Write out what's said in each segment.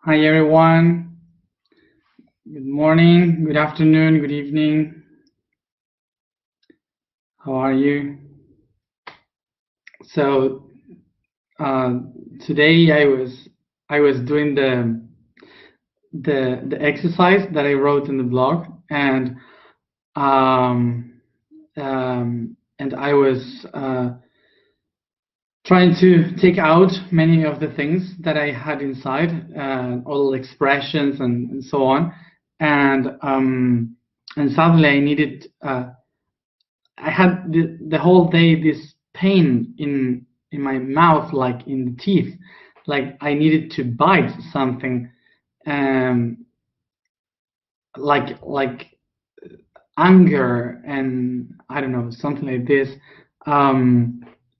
Hi everyone. Good morning, good afternoon, good evening. How are you? So today I was doing the exercise that I wrote in the blog, um, and I was trying to take out many of the things that I had inside, all expressions and so on, and suddenly I needed. I had the whole day this pain in my mouth, like in the teeth, like I needed to bite something, um, like anger and I don't know, something like this.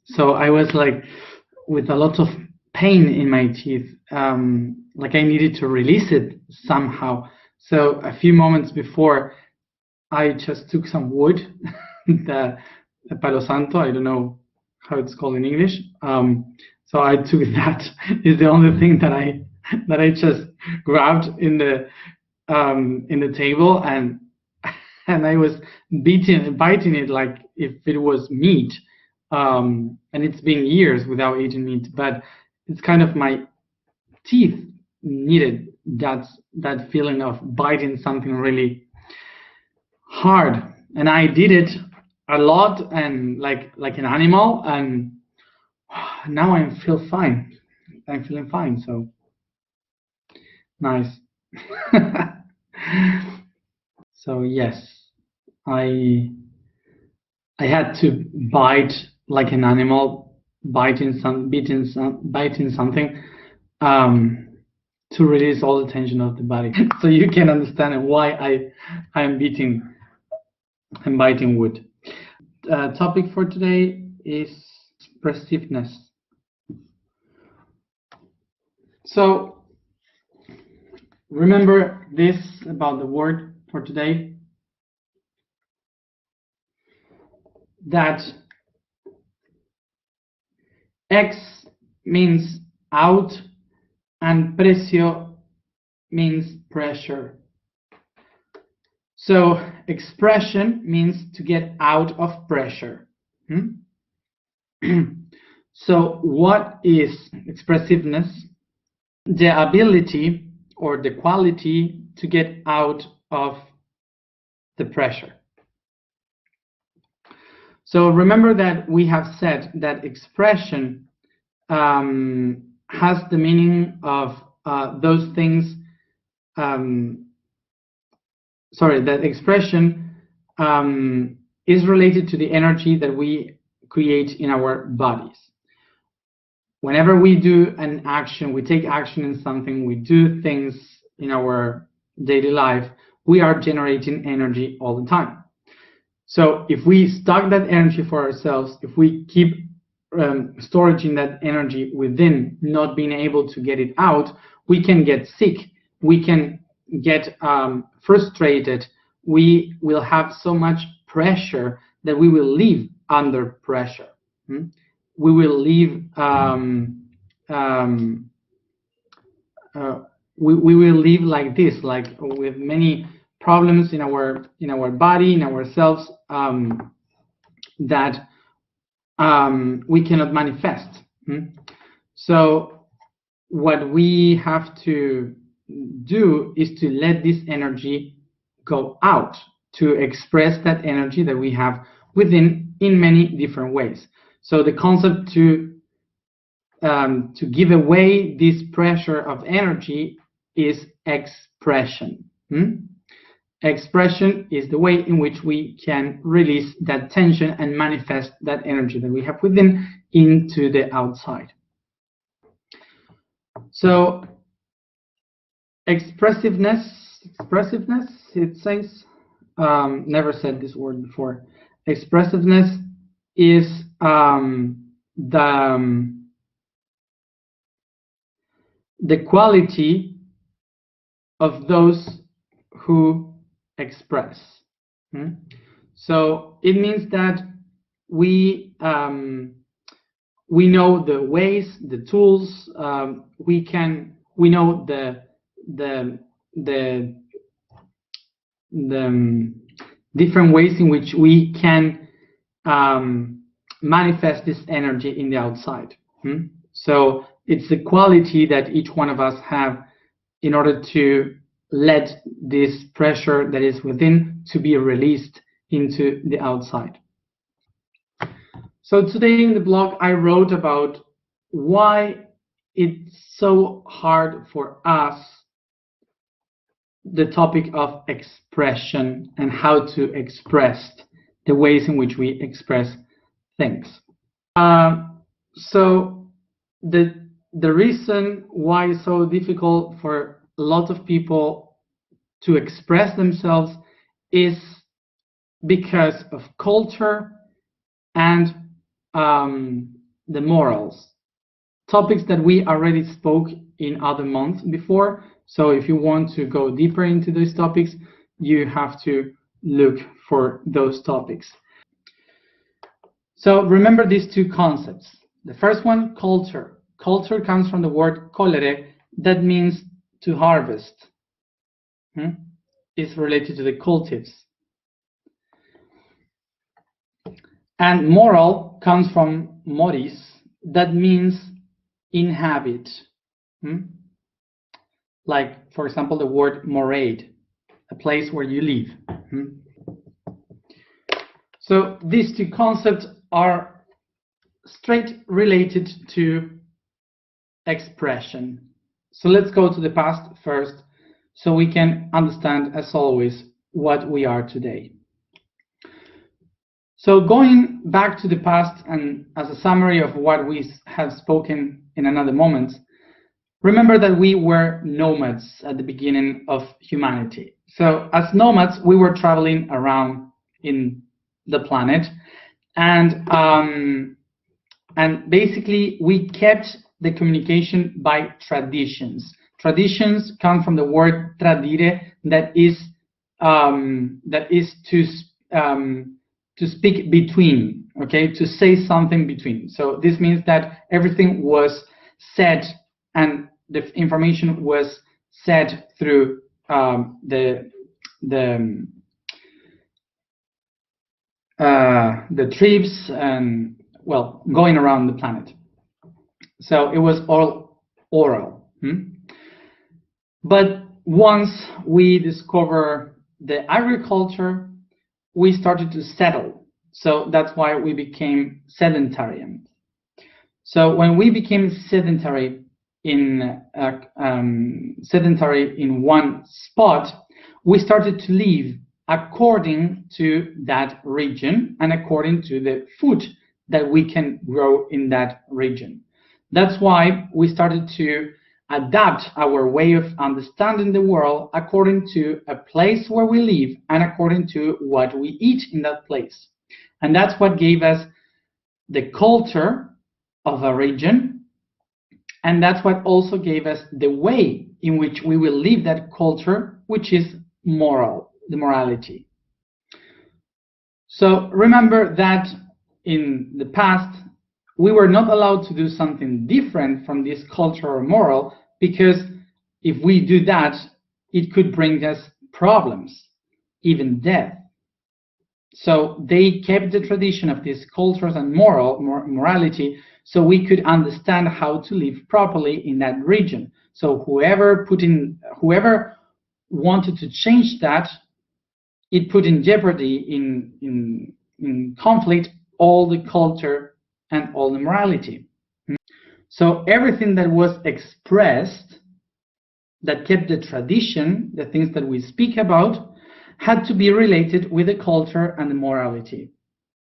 So I was like with a lot of pain in my teeth, like I needed to release it somehow. So a few moments before, I just took some wood, the Palo Santo. I don't know how it's called in English. So I took that. Is the only thing that I just grabbed in the table, and I was biting it like if it was meat. And it's been years without eating meat, but it's kind of my teeth needed that feeling of biting something really hard, and I did it a lot and like an animal, and now I feel fine. I'm feeling fine, so nice. So yes, I I had to bite like an animal, biting something, um, to release all the tension of the body. So you can understand why I'm I'm biting wood. Topic for today is expressiveness. So remember this about the word for today, that X means out and precio means pressure. So expression means to get out of pressure. So what is expressiveness? The ability or the quality to get out of the pressure. So remember that we have said that expression has the meaning of those things. That expression is related to the energy that we create in our bodies. Whenever we do an action, we take action in something, we do things in our daily life, we are generating energy all the time. So if we stock that energy for ourselves, if we keep storing that energy within, not being able to get it out, we can get sick, we can get frustrated, we will have so much pressure that we will live under pressure. We will live we will live like this, like with many problems in our body, in ourselves, that we cannot manifest. So what we have to do is to let this energy go out, to express that energy that we have within in many different ways. So the concept to give away this pressure of energy is expression. Expression is the way in which we can release that tension and manifest that energy that we have within into the outside. So expressiveness, it says, never said this word before. Expressiveness is the quality of those who express. So it means that we know the ways, the tools, we know the the the different ways in which we can manifest this energy in the outside. So it's the quality that each one of us have in order to let this pressure that is within to be released into the outside. So today in the blog, I wrote about why it's so hard for us, the topic of expression and how to express the ways in which we express things. So the reason why it's so difficult for a lot of people to express themselves is because of culture and the morals, topics that we already spoke in other months before. So if you want to go deeper into those topics, you have to look for those topics. So remember these two concepts. The first one, culture. Culture comes from the word colere, that means to harvest. It's related to the cultives. And moral comes from moris, that means inhabit. Like, for example, the word morade, a place where you live. So these two concepts are straight related to expression. So let's go to the past first, so we can understand, as always, what we are today. So going back to the past, and as a summary of what we have spoken in another moment, remember that we were nomads at the beginning of humanity. So as nomads, we were traveling around in the planet, and basically we kept the communication by traditions. Traditions come from the word tradire, that is to speak between, okay, to say something between. So this means that everything was said, and the information was said through the tribes and, well, going around the planet. So it was all oral. But once we discover the agriculture, we started to settle. So that's why we became sedentary. So when we became sedentary in one spot, we started to live according to that region and according to the food that we can grow in that region. That's why we started to adapt our way of understanding the world according to a place where we live and according to what we eat in that place. And that's what gave us the culture of a region, and that's what also gave us the way in which we will live that culture, which is moral, the morality. So remember that in the past, we were not allowed to do something different from this culture or moral, because if we do that, it could bring us problems, even death. So they kept the tradition of these cultures and morality, so we could understand how to live properly in that region. So whoever wanted to change that, it put in jeopardy, in conflict, all the culture and all the morality. So everything that was expressed, that kept the tradition, the things that we speak about, had to be related with the culture and the morality.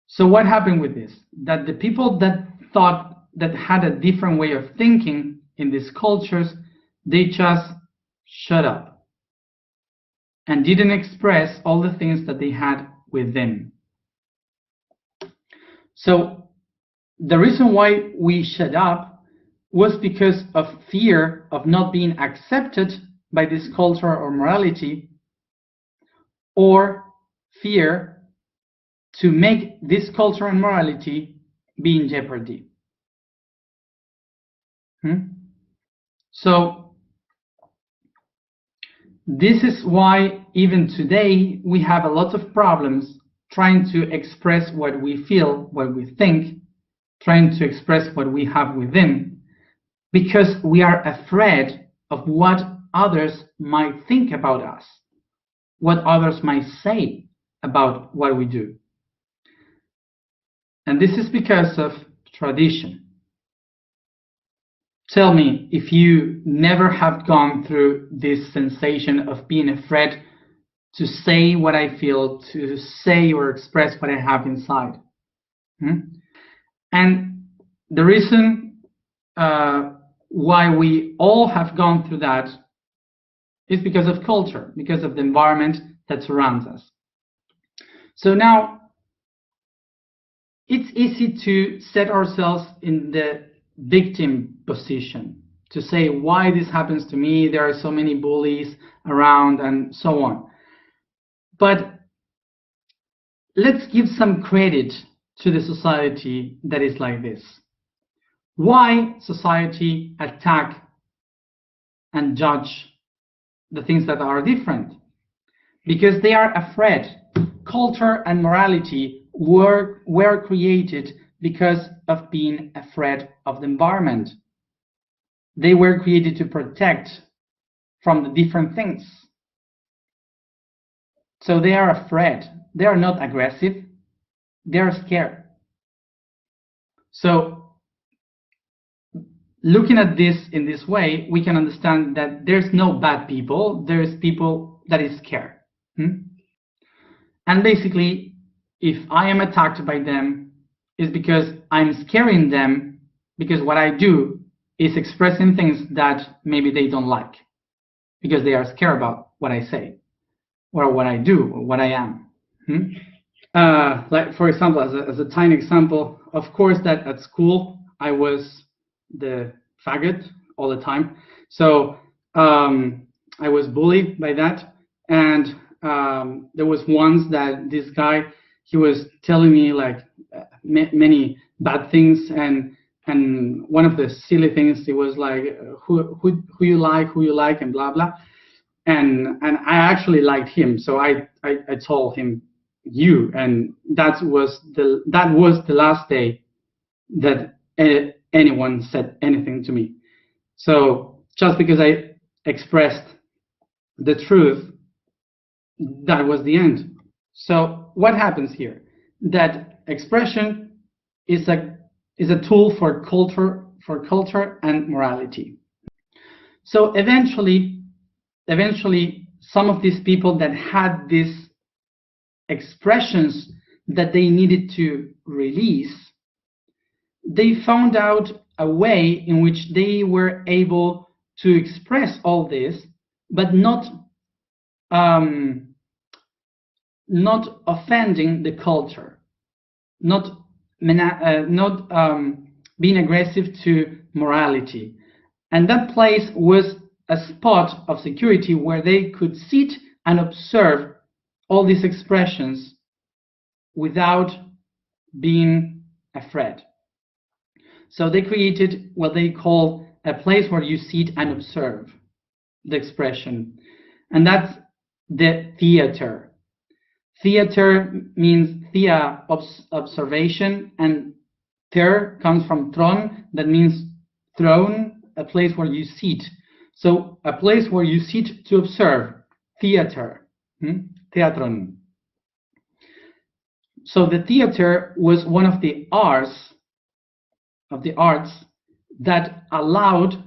So what happened with this? That the people that thought, that had a different way of thinking in these cultures, they just shut up and didn't express all the things that they had within. So the reason why we shut up was because of fear of not being accepted by this culture or morality, or fear to make this culture and morality be in jeopardy. So This is why even today we have a lot of problems trying to express what we feel, what we think, trying to express what we have within, because we are afraid of what others might think about us, what others might say about what we do. And this is because of tradition. Tell me if you never have gone through this sensation of being afraid to say what I feel, to say or express what I have inside. And the reason why we all have gone through that is because of culture, because of the environment that surrounds us. So now it's easy to set ourselves in the victim position, to say why this happens to me, there are so many bullies around and so on. But let's give some credit to the society that is like this. Why society attack and judge the things that are different? Because they are afraid. Culture and morality were created because of being afraid of the environment. They were created to protect from the different things. So they are afraid. They are not aggressive. They are scared. So looking at this in this way, we can understand that there's no bad people. There's people that is scared. And basically, if I am attacked by them, it's because I'm scaring them, because what I do is expressing things that maybe they don't like, because they are scared about what I say, or what I do, or what I am. Like, for example, as a tiny example, of course that at school I was the faggot all the time. So I was bullied by that. And there was once that this guy, he was telling me like many bad things, and one of the silly things, it was like who you like and blah blah, and I actually liked him, so I told him you, and that was the last day that anyone said anything to me. So just because I expressed the truth, that was the end. So what happens here? That expression is a tool for culture and morality. So eventually some of these people that had these expressions that they needed to release, they found out a way in which they were able to express all this, but not offending the culture, not being aggressive to morality. And that place was a spot of security where they could sit and observe all these expressions without being afraid. So they created what they call a place where you sit and observe the expression. And that's the theater. Theater means thea, observation, and ter comes from tron, that means throne, a place where you sit. So a place where you sit to observe, theater, theatron. So the theater was one of the arts that allowed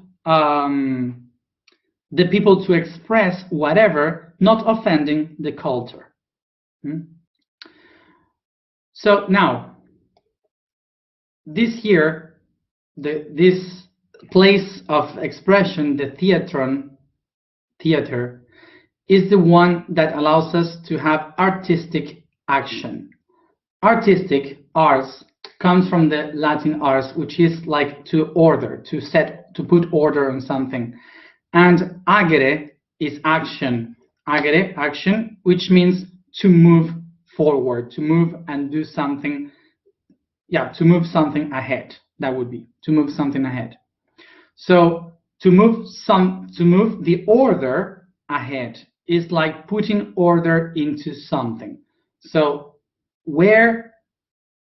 the people to express whatever, not offending the culture. So now, this here, this place of expression, the theater, is the one that allows us to have artistic action. Arts comes from the Latin ars, which is like to order, to put order on something. And agere is action. Agere, action, which means to move forward, to move and do something. Yeah, to move something ahead. That would be to move something ahead. So to move the order ahead, is like putting order into something. So where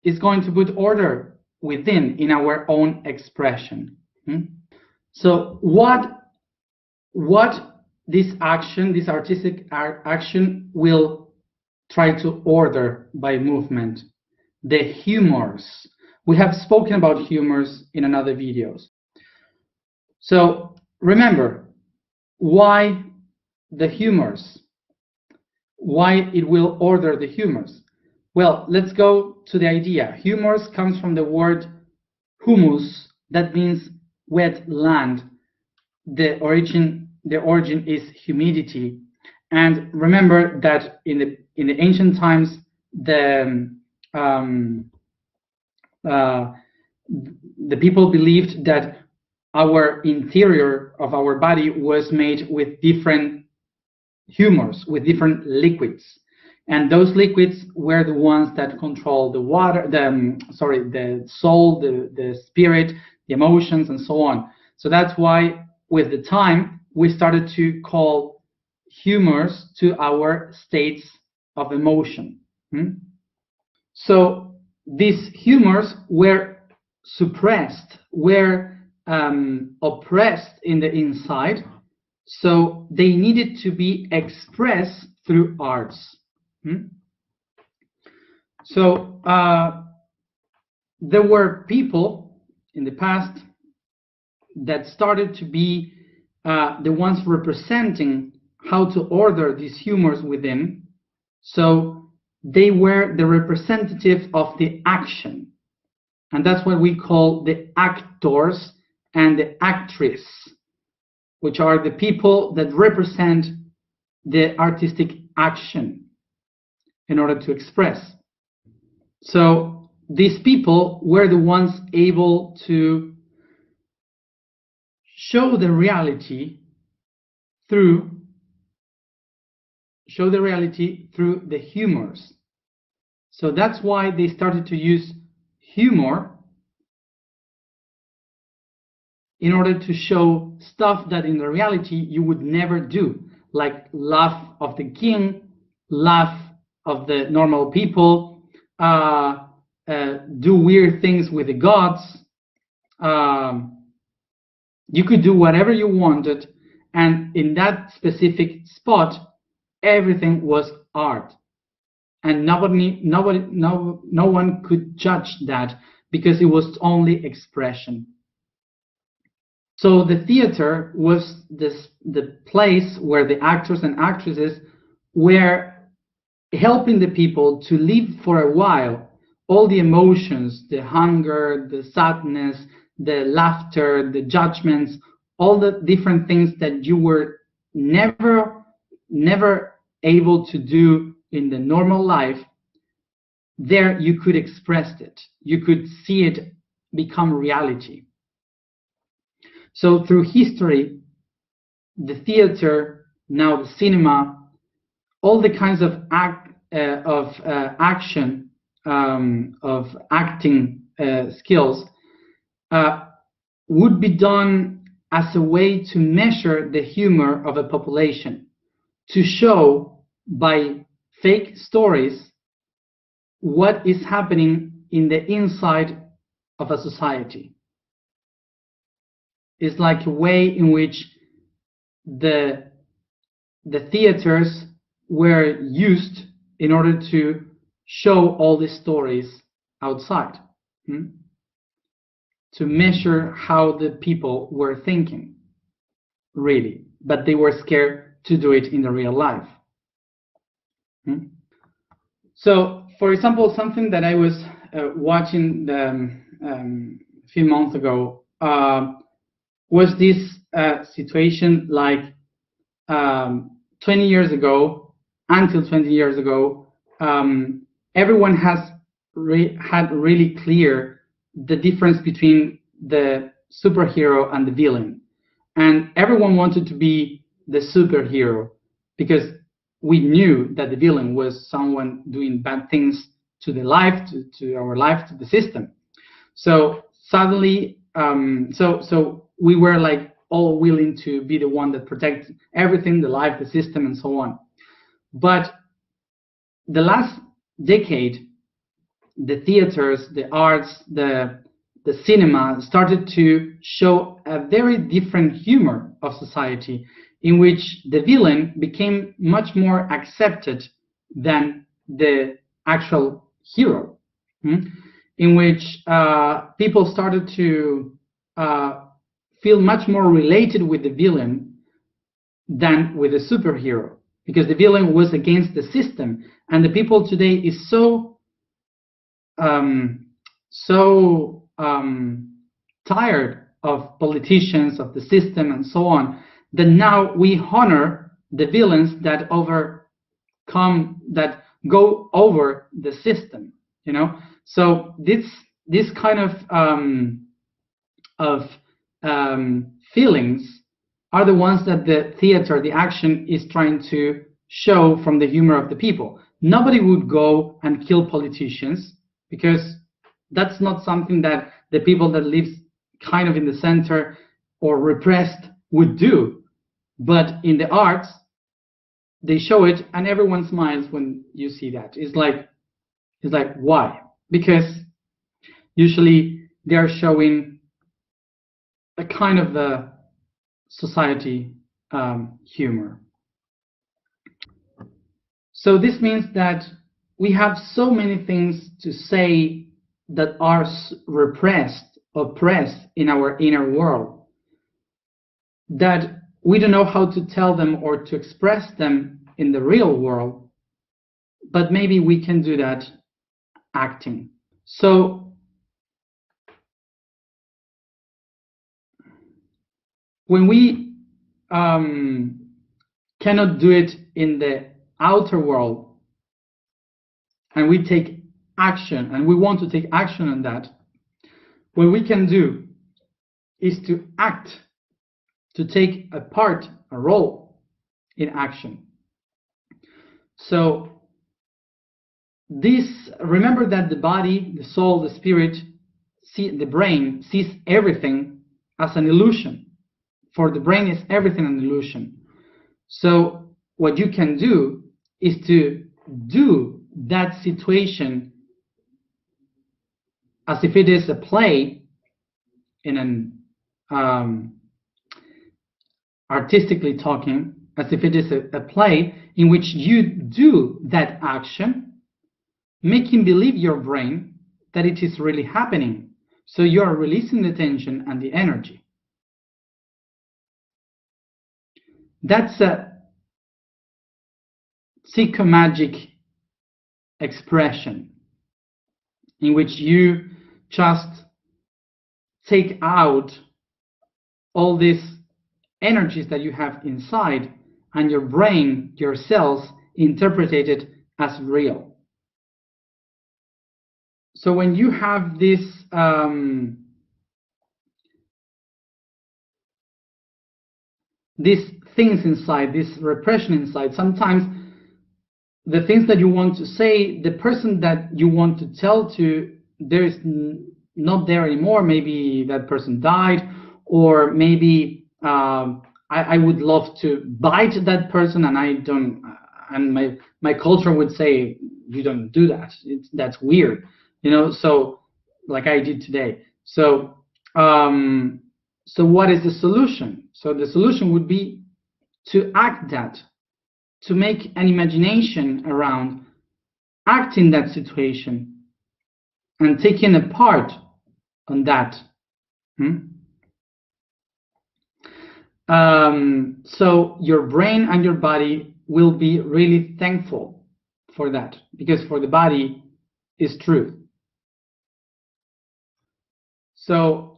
is going to put order? Within, in our own expression. So what this action, this artistic action, will try to order by movement? The humors. We have spoken about humors in another videos. So remember, why the humors? Why it will order the humors? Well, let's go to the idea. Humors comes from the word humus, that means wet land. The origin is humidity. And remember that in the ancient times, the people believed that our interior of our body was made with different humors, with different liquids, and those liquids were the ones that control the water, the soul, the spirit, the emotions, and so on. So that's why, with the time, we started to call humors to our states of emotion. So these humors were suppressed, were oppressed in the inside, so they needed to be expressed through arts. So there were people in the past that started to be the ones representing how to order these humors within. So they were the representative of the action. And that's what we call the actors and the actress, which are the people that represent the artistic action in order to express. So these people were the ones able to show the reality through the humors. So that's why they started to use humor in order to show stuff that in the reality you would never do, like laugh of the king, laugh of the normal people, do weird things with the gods. You could do whatever you wanted, and in that specific spot, everything was art, and no one could judge that, because it was only expression. So the theater was the place where the actors and actresses were helping the people to live for a while all the emotions, the hunger, the sadness, the laughter, the judgments, all the different things that you were never able to do in the normal life. There you could express it. You could see it become reality. So through history, the theater, now the cinema, all the kinds of action, of acting skills would be done as a way to measure the humor of a population, to show by fake stories what is happening in the inside of a society. It's like a way in which the theaters were used in order to show all these stories outside, to measure how the people were thinking, really, but they were scared to do it in the real life. So, for example, something that I was watching a few months ago was this situation, like 20 years ago, until 20 years ago, everyone had really clear the difference between the superhero and the villain. And everyone wanted to be the superhero because we knew that the villain was someone doing bad things to the life, to our life, to the system. So suddenly, so we were like all willing to be the one that protects everything, the life, the system, and so on. But the last decade, the theaters, the arts, the cinema started to show a very different humor of society, in which the villain became much more accepted than the actual hero, in which people started to feel much more related with the villain than with the superhero, because the villain was against the system, and the people today is tired of politicians, of the system, and so on, that now we honor the villains that go over the system. So this kind of feelings are the ones that the theater, the action, is trying to show from the humor of the people. Nobody would go and kill politicians, because that's not something that the people that live kind of in the center or repressed would do. But in the arts, they show it, and everyone smiles when you see that. It's like why? Because usually they are showing a kind of a society humor. So this means that we have so many things to say that are repressed, oppressed in our inner world, that we don't know how to tell them or to express them in the real world, but maybe we can do that acting. So when we cannot do it in the outer world, and we take action, and we want to take action on that, what we can do is to act, to take a part, a role in action. So remember that the body, the soul, the spirit, the brain sees everything as an illusion. For the brain is everything an illusion. So what you can do is to do that situation as if it is a play, in an artistically talking, as if it is a play in which you do that action, making believe your brain that it is really happening. So you are releasing the tension and the energy. That's a psychomagic expression in which you just take out all these energies that you have inside, and your brain, your cells, interpret it as real. So when you have this these things inside, this repression inside, sometimes the things that you want to say, the person that you want to tell to, there is not there anymore. Maybe that person died, or maybe I would love to bite that person, and I don't, and my culture would say you don't do that. That's weird, So like I did today. So so what is the solution? So the solution would be to act that, to make an imagination around acting that situation and taking a part on that. So your brain and your body will be really thankful for that, because for the body is truth. So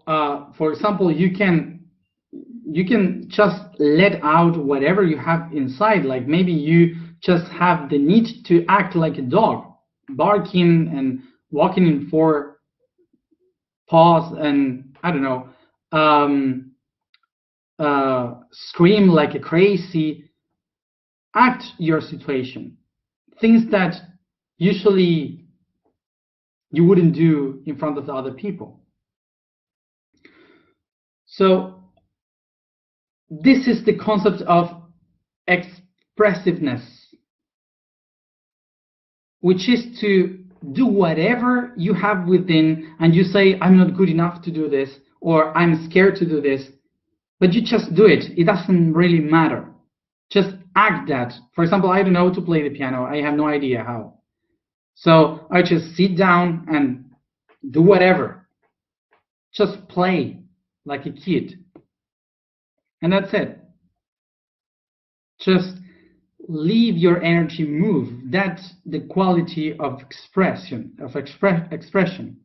for example, you can just let out whatever you have inside. Like maybe you just have the need to act like a dog, barking and walking in four paws, and I don't know, scream like a crazy. Act your situation, things that usually you wouldn't do in front of the other people. So this is the concept of expressiveness, which is to do whatever you have within, and you say, I'm not good enough to do this, or I'm scared to do this, but you just do it. It doesn't really matter. Just act that. For example, I don't know to play the piano. I have no idea how. So I just sit down and do whatever. Just play like a kid. And that's it. Just leave your energy move. That's the quality of expression, expression.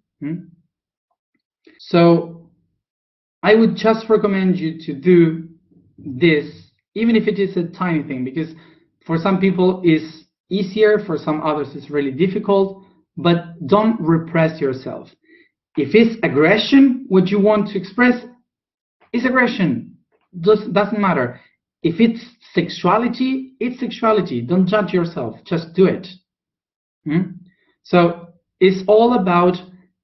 So I would just recommend you to do this, even if it is a tiny thing, because for some people it's easier, for some others it's really difficult, but don't repress yourself. If it's aggression, what you want to express is aggression. Doesn't matter. If it's sexuality, it's sexuality. Don't judge yourself. Just do it. So it's all about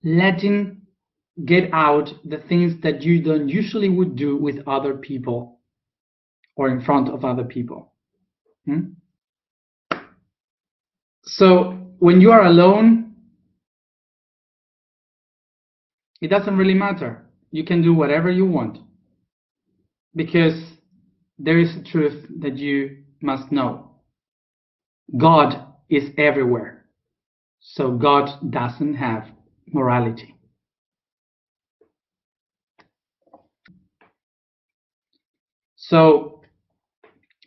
letting get out the things that you don't usually would do with other people or in front of other people. So when you are alone, it doesn't really matter. You can do whatever you want, because there is a truth that you must know. God is everywhere. So God doesn't have morality. So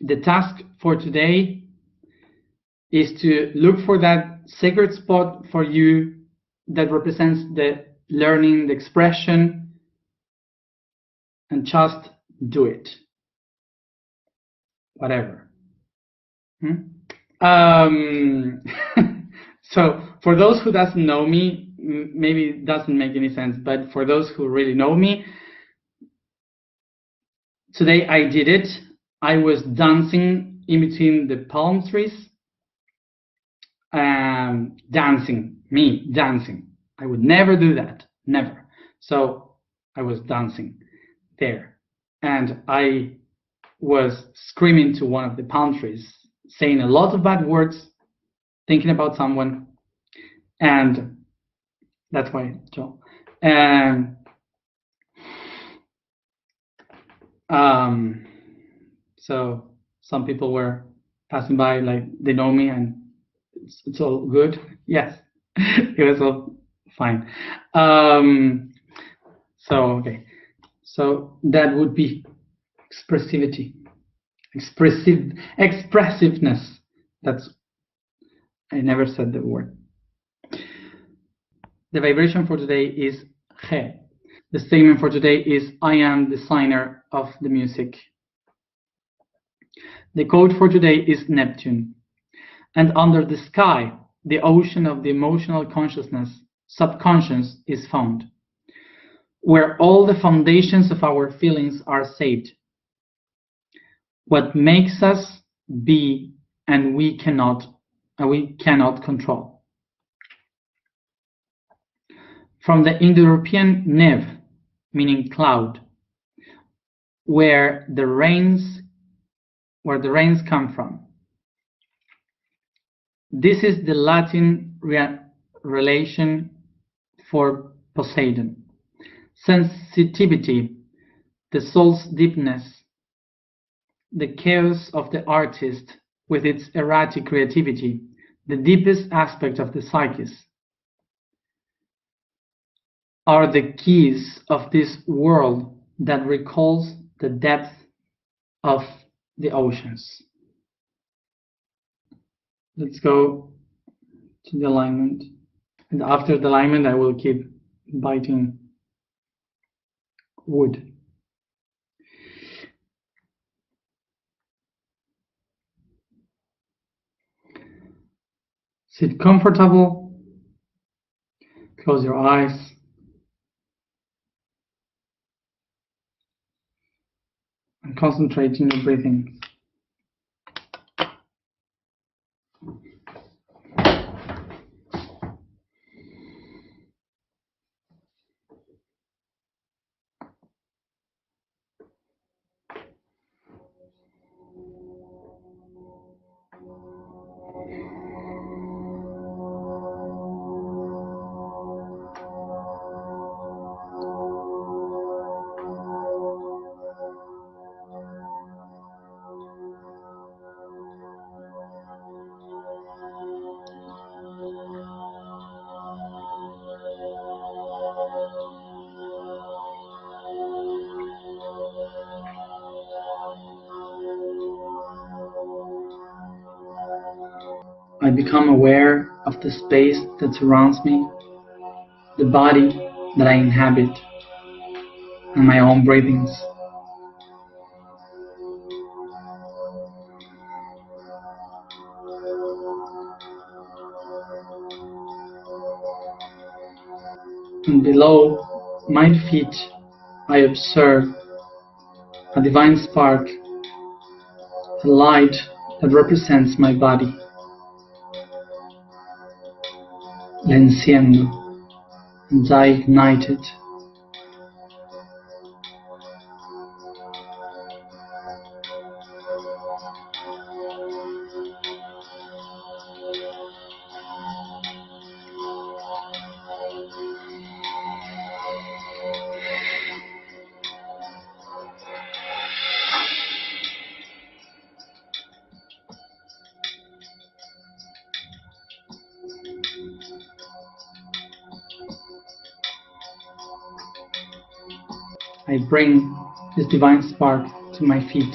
the task for today is to look for that sacred spot for you that represents the learning, the expression, and just do it. Whatever. So for those who doesn't know me, maybe it doesn't make any sense, but for those who really know me, today I did it. I was dancing in between the palm trees. Dancing. I would never do that, never. So I was dancing there, and I was screaming to one of the palm trees, saying a lot of bad words, thinking about someone, and that's why, Joe. And so some people were passing by, like they know me, and it's all good. Yes, it was all fine. So okay, so that would be expressiveness. That's, I never said the word. The vibration for today is He. The statement for today is, I am the designer of the music. The code for today is Neptune. And under the sky, the ocean of the emotional consciousness, subconscious, is found, where all the foundations of our feelings are saved. What makes us be and we cannot control. From the Indo-European Nev, meaning cloud, where the rains come from. This is the Latin relation for Poseidon. Sensitivity, the soul's deepness, the chaos of the artist with its erratic creativity, the deepest aspect of the psyche, are the keys of this world that recalls the depth of the oceans. Let's go to the alignment. And after the alignment, I will keep biting wood. Sit comfortable. Close your eyes. And concentrate on your breathing. I become aware of the space that surrounds me, the body that I inhabit, and my own breathings. And below my feet, I observe a divine spark, a light that represents my body. La enciendo, and I ignite it. I bring this divine spark to my feet.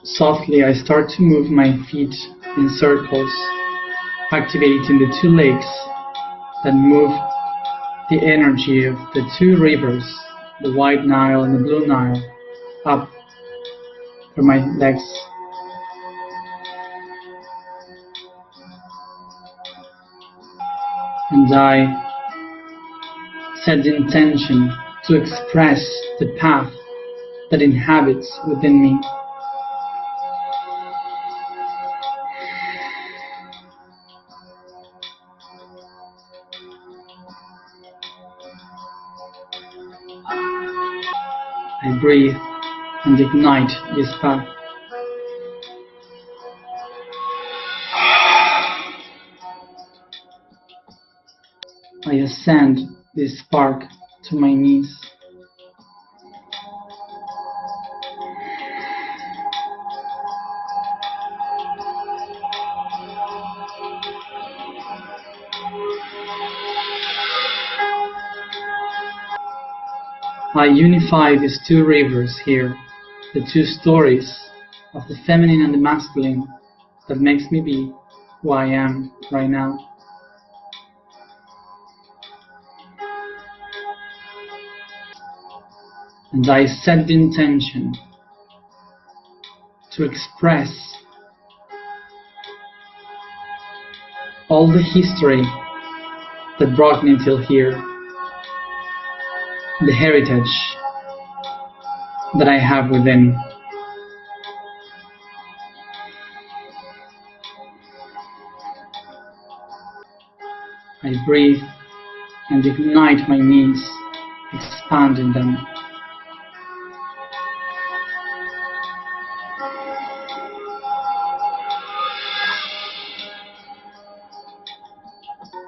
Softly, I start to move my feet in circles, activating the two legs that move the energy of the two rivers, the White Nile and the Blue Nile, up through my legs. And I set the intention to express the path that inhabits within me. I breathe and ignite this path. I ascend this spark to my knees. I unify these two rivers here, the two stories of the feminine and the masculine that makes me be who I am right now. And I set the intention to express all the history that brought me until here, the heritage that I have within. I breathe and ignite my knees, expanding them.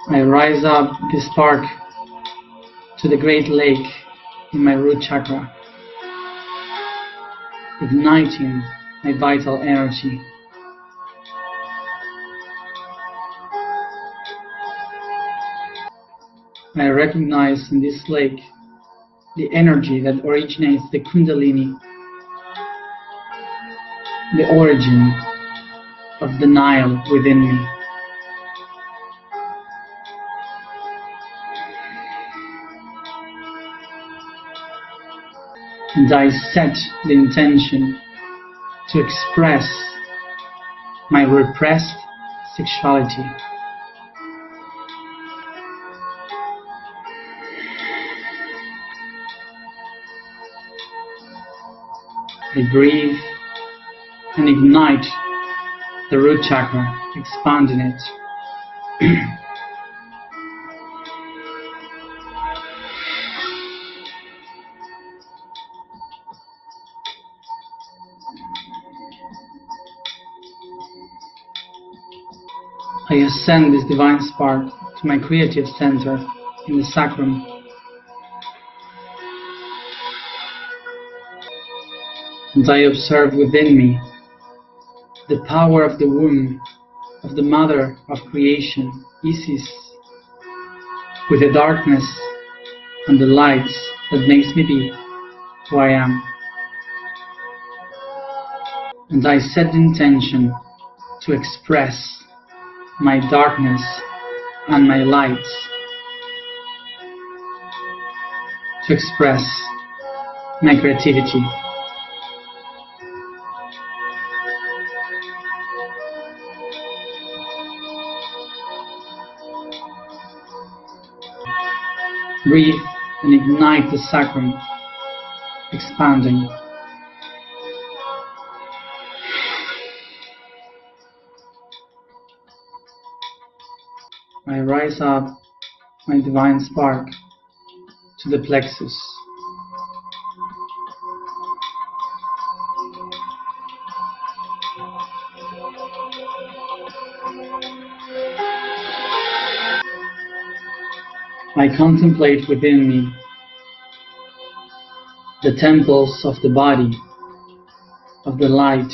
I rise up the spark to the great lake in my root chakra, igniting my vital energy. I recognize in this lake the energy that originates the Kundalini, the origin of the Nile within me. And I set the intention to express my repressed sexuality. I breathe and ignite the root chakra, expanding it. I ascend this divine spark to my creative center in the sacrum. And I observe within me the power of the womb of the mother of creation, Isis, with the darkness and the light that makes me be who I am. And I set the intention to express my darkness and my light, to express my creativity. Breathe and ignite the sacrum, expanding. I rise up my divine spark to the plexus. I contemplate within me the temples of the body, of the light,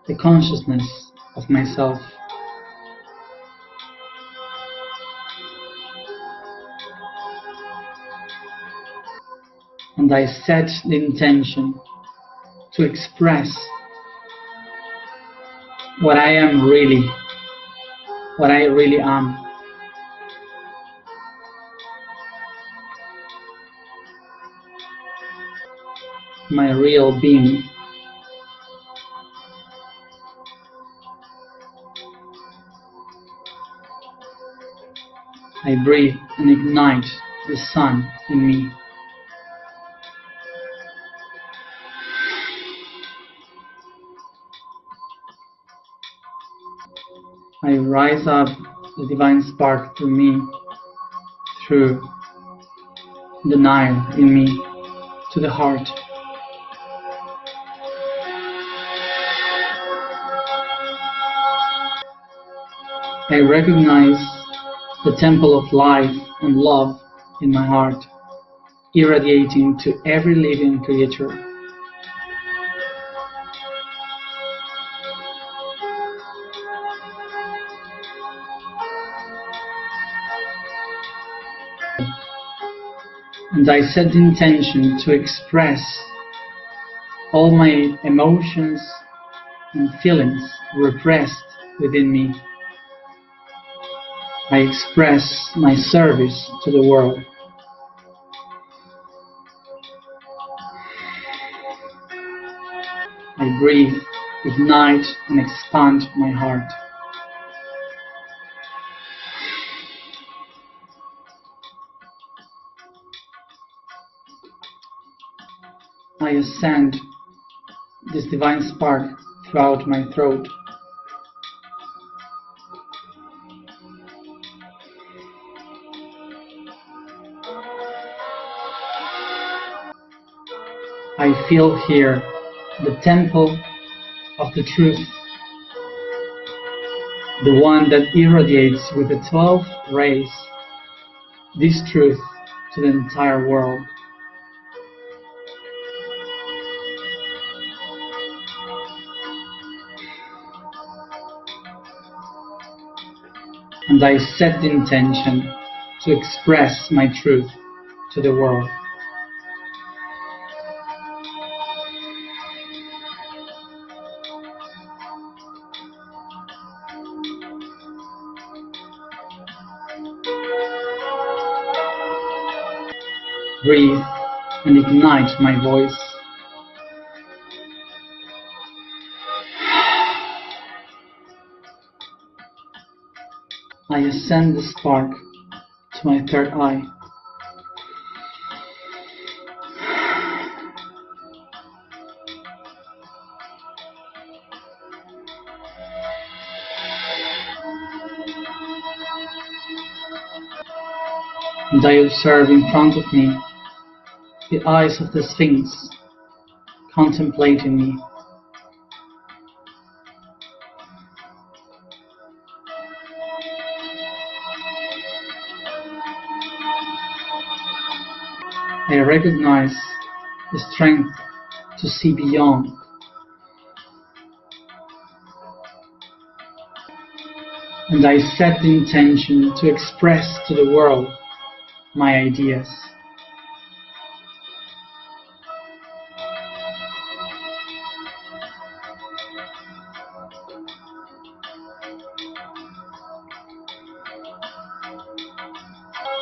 the consciousness of myself. And I set the intention to express what I am really, what I really am. My real being. I breathe and ignite the sun in me. I rise up the divine spark through me, through the Nile in me, to the heart. I recognize the temple of life and love in my heart, irradiating to every living creature. And I set the intention to express all my emotions and feelings repressed within me. I express my service to the world. I breathe, ignite, and expand my heart. I ascend this divine spark throughout my throat. I feel here the temple of the truth, the one that irradiates with the 12 rays this truth to the entire world. And I set the intention to express my truth to the world. Breathe and ignite my voice. I ascend the spark to my third eye. And I observe in front of me the eyes of the Sphinx contemplating me. I recognize the strength to see beyond. And I set the intention to express to the world my ideas.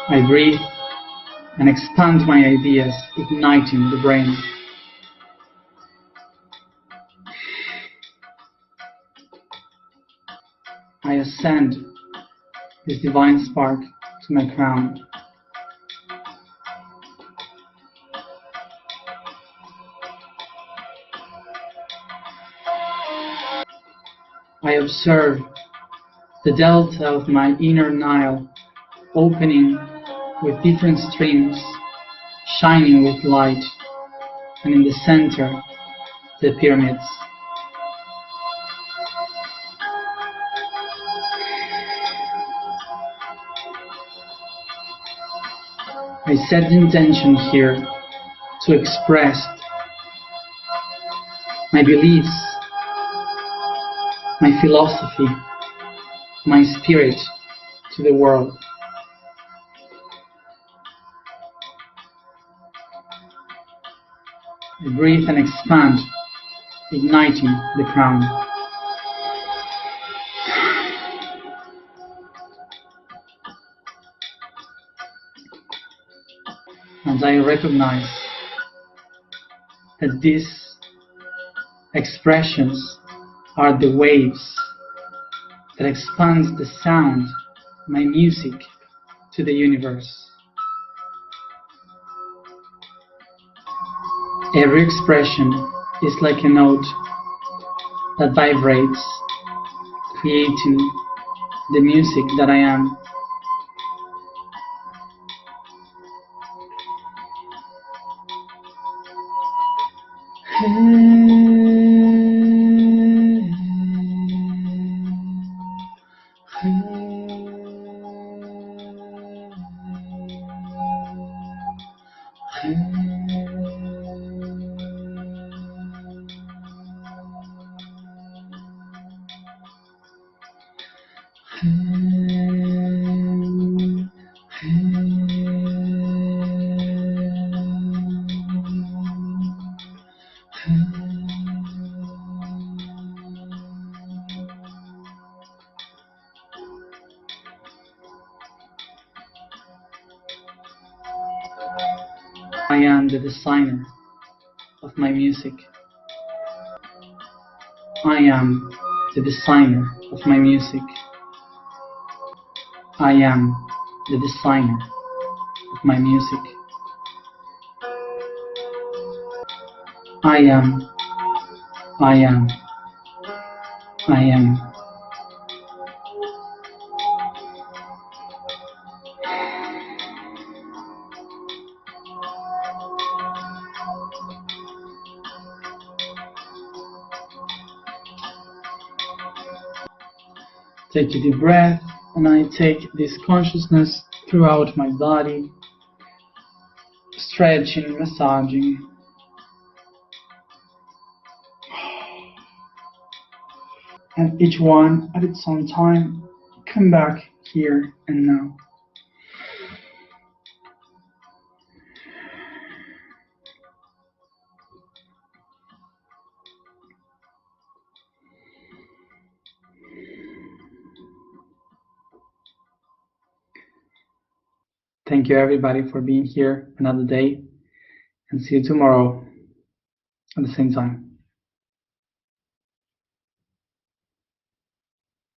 I breathe and expand my ideas, igniting the brain. I ascend this divine spark to my crown. I observe the delta of my inner Nile opening with different streams, shining with light, and in the center, the pyramids. I set the intention here to express my beliefs, my philosophy, my spirit to the world. I breathe and expand, igniting the crown. And I recognize that these expressions are the waves that expand the sound, my music, to the universe. Every expression is like a note that vibrates, creating the music that I am. I am the designer of my music. I am the designer of my music. I am the designer of my music. I am, I am, I am. Take a deep breath, and I take this consciousness throughout my body, stretching, massaging. And each one at its own time, come back here and now. Thank you everybody for being here another day, and see you tomorrow at the same time.